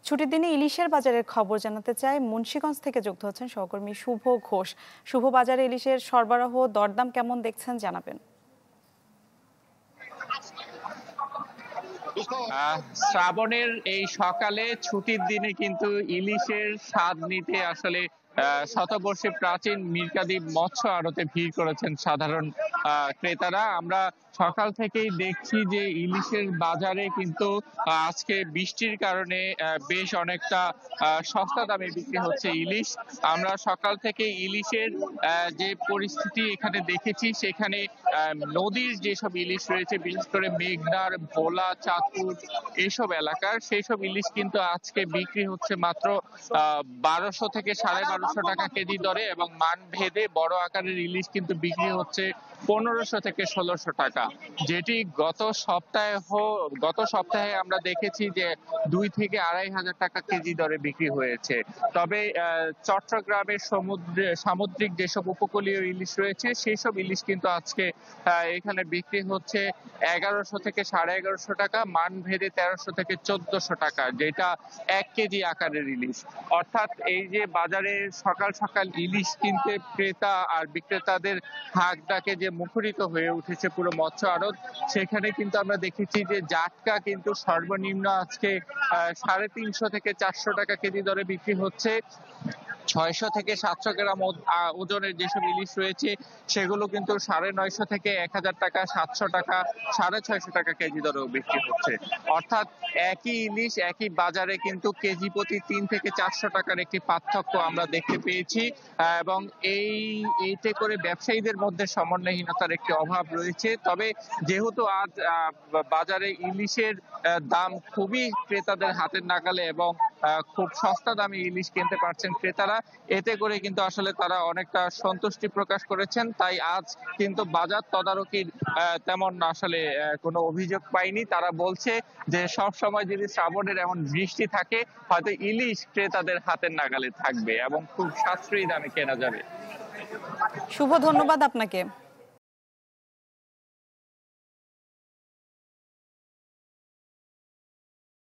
ছুটির দিনে ইলিশের বাজারের খবর জানাতে চাই মুন্সিগঞ্জ থেকে যুক্ত হচ্ছেন সহকর্মী শুভ ঘোষ। শুভ, বাজারে ইলিশের সরবরাহ দরদাম কেমন দেখছেন জানাবেন। শ্রাবণের এই সকালে ছুটির দিনে কিন্তু ইলিশের স্বাদ নিতে আসলে শতবর্ষী প্রাচীন মীরকাদিব মৎস্য আড়তে ভিড় করেছেন সাধারণ ক্রেতারা। আমরা সকাল থেকেই দেখছি যে ইলিশের বাজারে কিন্তু আজকে বৃষ্টির কারণে বেশ অনেকটা সস্তা দামে বিক্রি হচ্ছে ইলিশ। আমরা সকাল থেকে ইলিশের যে পরিস্থিতি এখানে দেখেছি, সেখানে নদীর যেসব ইলিশ রয়েছে, বিশেষ করে মেঘনার, ভোলা, চাঁদপুর এইসব এলাকার, সেই সব ইলিশ কিন্তু আজকে বিক্রি হচ্ছে মাত্র 1200 থেকে 1250 টাকা কেজি দরে, এবং মান ভেদে বড় আকারের ইলিশ কিন্তু বিক্রি হচ্ছে 1500 থেকে 1600 টাকা, যেটি গত সপ্তাহে আমরা দেখেছি যে 2 থেকে 2500 টাকা কেজি দরে বিক্রি হয়েছে। তবে চট্টগ্রামের সামুদ্রিক যেসব উপকূলীয় ইলিশ রয়েছে, সেই সব ইলিশ কিন্তু আজকে এখানে বিক্রি হচ্ছে 1100 থেকে 1150 টাকা, মান ভেদে 1300 থেকে 1400 টাকা, যেটা 1 কেজি আকারের ইলিশ। অর্থাৎ এই যে বাজারে সকাল সকাল ইলিশ কিনতে ক্রেতা আর বিক্রেতাদের হাঁক ডাকে যে মুখরিত হয়ে উঠেছে পুরো মৎস্য আড়ত, সেখানে কিন্তু আমরা দেখেছি যে জাটকা কিন্তু সর্বনিম্ন আজকে 350 থেকে 400 টাকা কেজি দরে বিক্রি হচ্ছে। 600 থেকে 700 গ্রাম ওজনের যেসব ইলিশ রয়েছে, সেগুলো কিন্তু 950 থেকে 1000 টাকা, 700 টাকা, 650 টাকা কেজি দরেও বিক্রি হচ্ছে। অর্থাৎ একই ইলিশ একই বাজারে কিন্তু কেজি প্রতি 3 থেকে 400 টাকার একটি পার্থক্য আমরা দেখতে পেয়েছি, এবং এইতে করে ব্যবসায়ীদের মধ্যে সমন্বয়হীনতার একটি অভাব রয়েছে। তবে যেহেতু আজ বাজারে ইলিশের দাম খুবই ক্রেতাদের হাতের নাগালে, এবং খুব সস্তা দামে ইলিশ কিনতে পারছেন ক্রেতারা, এতে করে কিন্তু আসলে তারা অনেকটা সন্তুষ্টি প্রকাশ করেছেন। তাই আজ কিন্তু বাজার তদারকির তেমন আসলে কোনো অভিযোগ পাইনি। তারা বলছে যে সব সময় যদি শ্রাবণের এমন বৃষ্টি থাকে, হয়তো ইলিশ ক্রেতাদের হাতের নাগালে থাকবে এবং খুব সাশ্রয়ী দামে কেনা যাবে। শুভ, ধন্যবাদ আপনাকে।